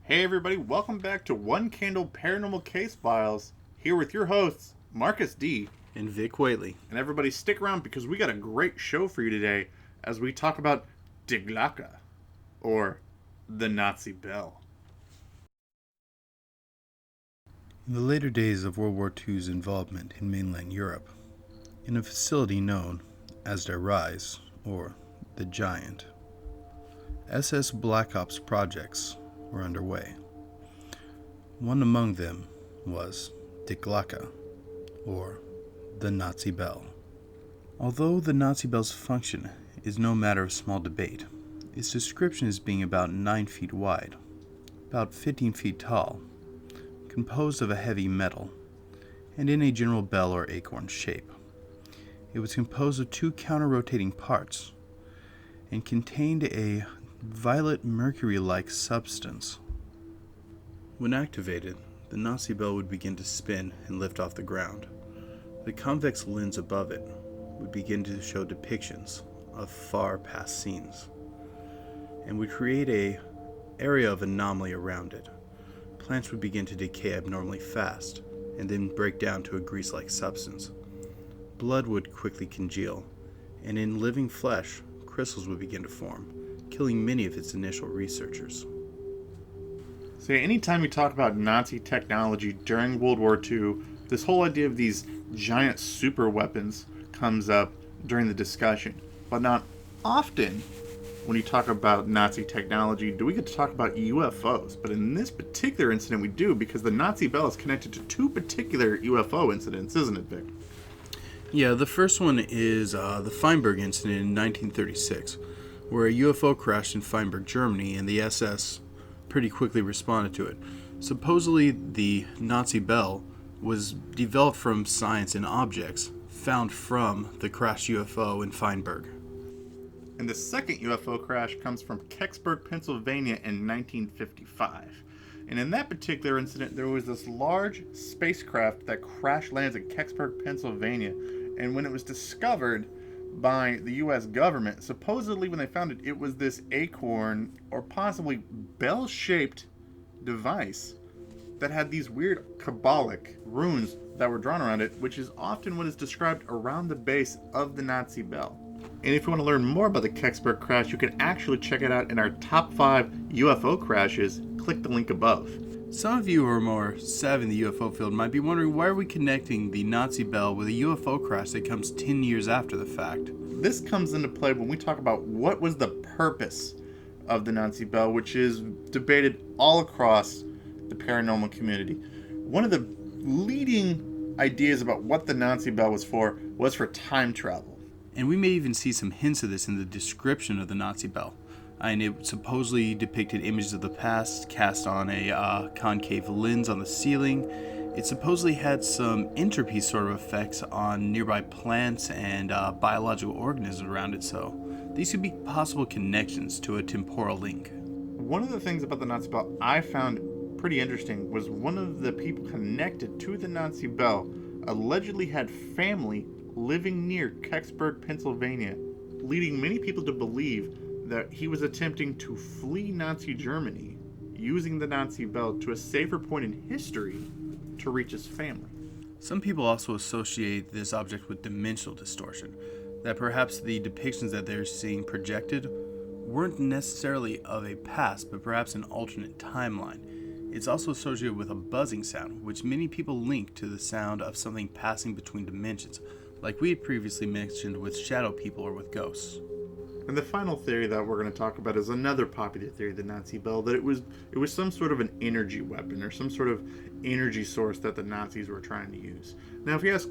Hey everybody, welcome back to One Candle Paranormal Case Files. Here with your hosts, Marcus D. And Vic Whateley. And everybody stick around because we got a great show for you today as we talk about Die Glocke, or the Nazi Bell. In the later days of World War II's involvement in mainland Europe, in a facility known as Der Rise, or the Giant, SS Black Ops projects were underway. One among them was Die Glocke, or the Nazi Bell. Although the Nazi Bell's function is no matter of small debate, its description as being about 9 feet wide, about 15 feet tall, composed of a heavy metal, and in a general bell or acorn shape. It was composed of 2 counter-rotating parts, and contained a violet mercury-like substance. When activated, the Nazi bell would begin to spin and lift off the ground. The convex lens above it would begin to show depictions of far past scenes, and would create an area of anomaly around it. Plants would begin to decay abnormally fast, and then break down to a grease-like substance. Blood would quickly congeal, and in living flesh, crystals would begin to form, killing many of its initial researchers. So anytime you talk about Nazi technology during World War II, this whole idea of these giant super weapons comes up during the discussion. But not often when you talk about Nazi technology do we get to talk about UFOs. But in this particular incident we do, because the Nazi Bell is connected to 2 particular UFO incidents, isn't it, Vic? Yeah, the first one is the Feinberg incident in 1936, where a UFO crashed in Feinberg, Germany, and the SS pretty quickly responded to it. Supposedly, the Nazi Bell was developed from science and objects found from the crashed UFO in Feinberg. And the second UFO crash comes from Kecksburg, Pennsylvania in 1955. And in that particular incident, there was this large spacecraft that crash lands in Kecksburg, Pennsylvania. And when it was discovered by the U.S. government, supposedly when they found it, it was this acorn or possibly bell-shaped device that had these weird Kabbalic runes that were drawn around it, which is often what is described around the base of the Nazi Bell. And if you want to learn more about the Kecksburg crash, you can actually check it out in our top 5 UFO crashes. Click the link above. Some of you who are more savvy in the UFO field might be wondering, why are we connecting the Nazi Bell with a UFO crash that comes 10 years after the fact? This comes into play when we talk about what was the purpose of the Nazi Bell, which is debated all across the paranormal community. One of the leading ideas about what the Nazi Bell was for time travel. And we may even see some hints of this in the description of the Nazi Bell. And it supposedly depicted images of the past cast on a concave lens on the ceiling. It supposedly had some entropy sort of effects on nearby plants and biological organisms around it, so these could be possible connections to a temporal link. One of the things about the Nazi Bell I found pretty interesting was one of the people connected to the Nazi Bell allegedly had family living near Kecksburg, Pennsylvania, leading many people to believe that he was attempting to flee Nazi Germany using the Nazi Bell to a safer point in history to reach his family. Some people also associate this object with dimensional distortion, that perhaps the depictions that they're seeing projected weren't necessarily of a past, but perhaps an alternate timeline. It's also associated with a buzzing sound, which many people link to the sound of something passing between dimensions, like we had previously mentioned with shadow people or with ghosts. And the final theory that we're going to talk about is another popular theory of the Nazi Bell, that it was some sort of an energy weapon or some sort of energy source that the Nazis were trying to use. Now, if you ask,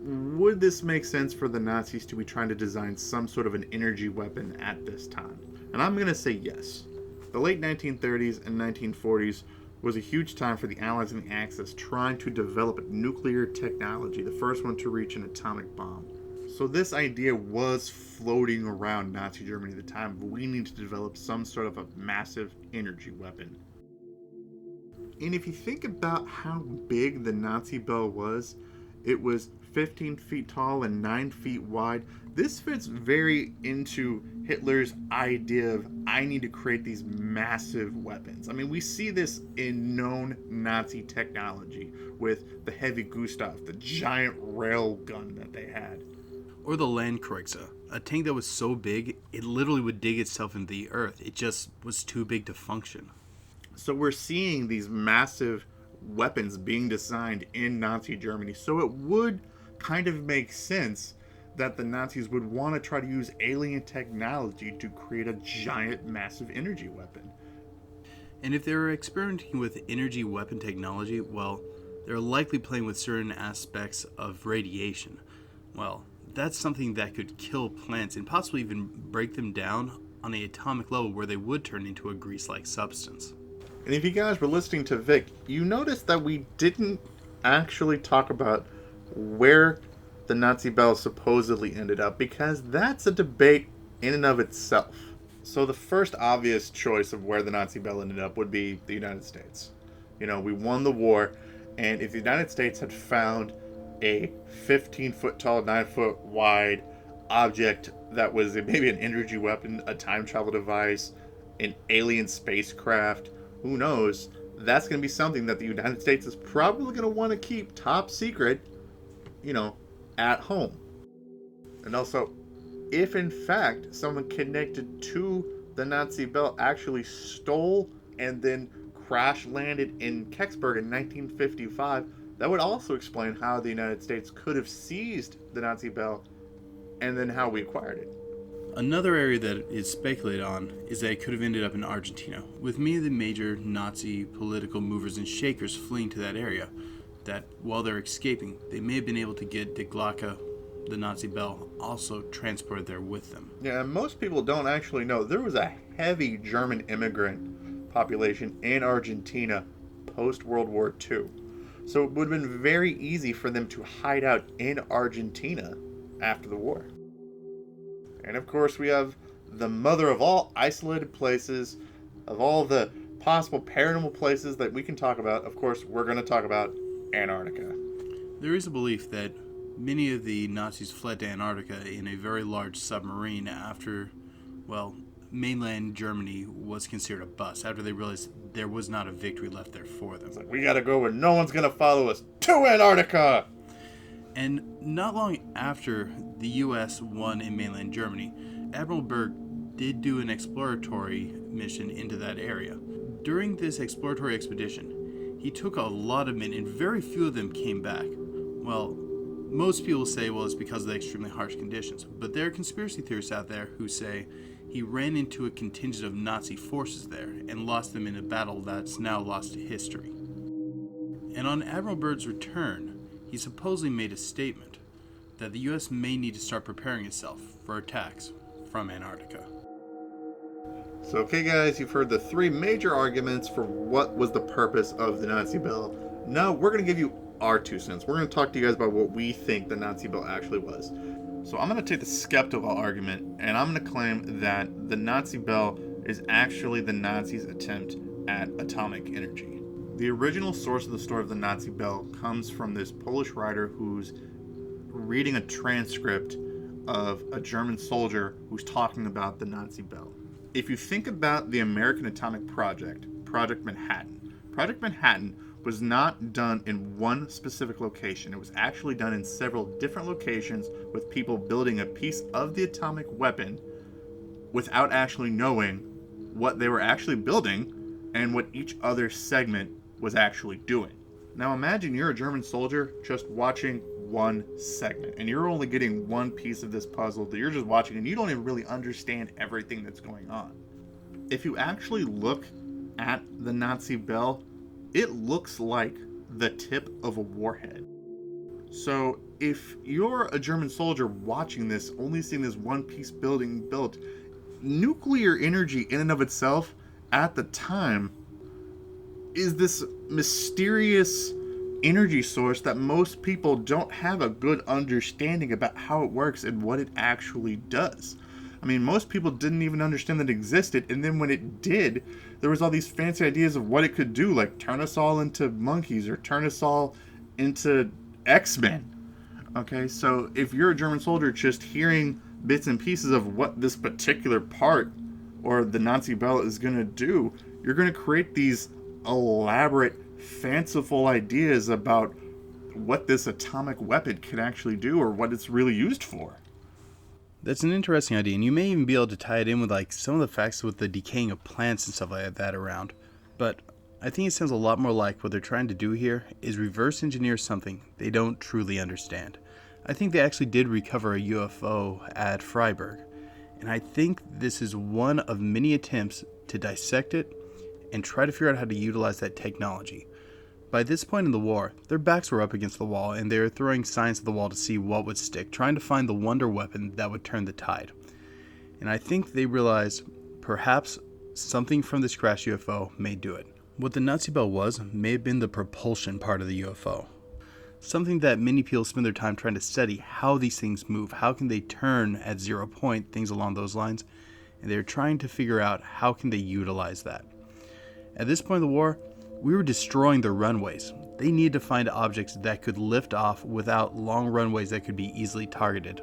would this make sense for the Nazis to be trying to design some sort of an energy weapon at this time? And I'm going to say yes. The late 1930s and 1940s was a huge time for the Allies and the Axis trying to develop nuclear technology, the first one to reach an atomic bomb. So this idea was floating around Nazi Germany at the time. We need to develop some sort of a massive energy weapon. And if you think about how big the Nazi Bell was, it was 15 feet tall and 9 feet wide. This fits very into Hitler's idea of, I need to create these massive weapons. I mean, we see this in known Nazi technology with the Heavy Gustav, the giant rail gun that they had. Or the Landkreuzer, a tank that was so big it literally would dig itself into the earth. It just was too big to function. So we're seeing these massive weapons being designed in Nazi Germany. So it would kind of make sense that the Nazis would want to try to use alien technology to create a giant, massive energy weapon. And if they were experimenting with energy weapon technology, well, they're likely playing with certain aspects of radiation. Well, that's something that could kill plants and possibly even break them down on an atomic level where they would turn into a grease-like substance. And if you guys were listening to Vic, you noticed that we didn't actually talk about where the Nazi Bell supposedly ended up, because that's a debate in and of itself. So the first obvious choice of where the Nazi Bell ended up would be the United States. You know, we won the war, and if the United States had found a 15-foot tall, 9-foot wide object that was maybe an energy weapon, a time travel device, an alien spacecraft, who knows, that's going to be something that the United States is probably going to want to keep top secret, you know, at home. And also, if in fact someone connected to the Nazi Bell actually stole and then crash landed in Kecksburg in 1955, that would also explain how the United States could have seized the Nazi Bell and then how we acquired it. Another area that is speculated on is that it could have ended up in Argentina, with many of the major Nazi political movers and shakers fleeing to that area, that while they're escaping, they may have been able to get the Glocke, the Nazi Bell, also transported there with them. Yeah, most people don't actually know there was a heavy German immigrant population in Argentina post-World War II. So it would have been very easy for them to hide out in Argentina after the war. And of course, we have the mother of all isolated places, of all the possible paranormal places that we can talk about. Of course, we're going to talk about Antarctica. There is a belief that many of the Nazis fled to Antarctica in a very large submarine after, well, mainland Germany was considered a bust, after they realized there was not a victory left there for them. It's like, we got to go where no one's going to follow us to Antarctica! And not long after the U.S. won in mainland Germany, Admiral Byrd did do an exploratory mission into that area. During this exploratory expedition, he took a lot of men, and very few of them came back. Well, most people say, well, it's because of the extremely harsh conditions, but there are conspiracy theorists out there who say he ran into a contingent of Nazi forces there and lost them in a battle that's now lost to history. And on Admiral Byrd's return, he supposedly made a statement that the U.S. may need to start preparing itself for attacks from Antarctica. So, okay, guys, you've heard the three major arguments for what was the purpose of the Nazi Bell. Now, we're going to give you our 2 cents. We're going to talk to you guys about what we think the Nazi Bell actually was. So, I'm going to take the skeptical argument, and I'm going to claim that the Nazi Bell is actually the Nazis' attempt at atomic energy. The original source of the story of the Nazi Bell comes from this Polish writer who's reading a transcript of a German soldier who's talking about the Nazi Bell. If you think about the American Atomic Project, Project Manhattan was not done in one specific location. It was actually done in several different locations with people building a piece of the atomic weapon without actually knowing what they were actually building and what each other segment was actually doing. Now imagine you're a German soldier just watching one segment, and you're only getting one piece of this puzzle that you're just watching, and you don't even really understand everything that's going on. If you actually look at the Nazi Bell, it looks like the tip of a warhead. So if you're a German soldier watching this, only seeing this one piece building built, nuclear energy in and of itself at the time is this mysterious energy source that most people don't have a good understanding about how it works and what it actually does. I mean, most people didn't even understand that it existed, and then when it did, there was all these fancy ideas of what it could do, like turn us all into monkeys or turn us all into X-Men. Okay, so if you're a German soldier just hearing bits and pieces of what this particular part or the Nazi bell is going to do, you're going to create these elaborate, fanciful ideas about what this atomic weapon can actually do or what it's really used for. That's an interesting idea, and you may even be able to tie it in with like some of the facts with the decaying of plants and stuff like that around. But I think it sounds a lot more like what they're trying to do here is reverse engineer something they don't truly understand. I think they actually did recover a UFO at Freiburg, and I think this is one of many attempts to dissect it and try to figure out how to utilize that technology. By this point in the war, their backs were up against the wall and they were throwing signs at the wall to see what would stick, trying to find the wonder weapon that would turn the tide. And I think they realized perhaps something from this crash UFO may do it. What the Nazi bell was may have been the propulsion part of the UFO. Something that many people spend their time trying to study how these things move, how can they turn at 0 point, things along those lines, and they're trying to figure out how can they utilize that. At this point in the war, we were destroying their runways. They needed to find objects that could lift off without long runways that could be easily targeted.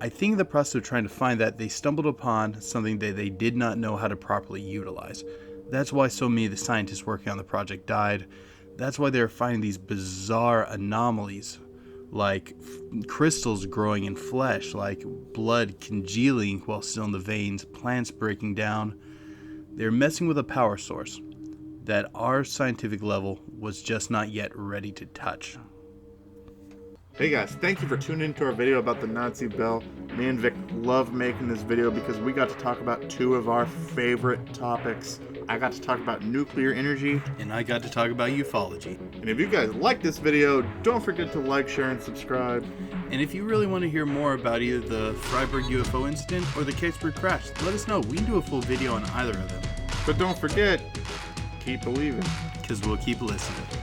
I think in the process of trying to find that, they stumbled upon something that they did not know how to properly utilize. That's why so many of the scientists working on the project died. That's why they were finding these bizarre anomalies, like crystals growing in flesh, like blood congealing while still in the veins, plants breaking down. They're messing with a power source that our scientific level was just not yet ready to touch. Hey guys, thank you for tuning into our video about the Nazi bell. Me and Vic love making this video because we got to talk about two of our favorite topics. I got to talk about nuclear energy, And I got to talk about ufology. and if you guys like this video, don't forget to like, share, and subscribe. And if you really want to hear more about either the Freiburg UFO incident or the Catesburg crash, let us know. We can do a full video on either of them. But don't forget, keep believing. Because we'll keep listening.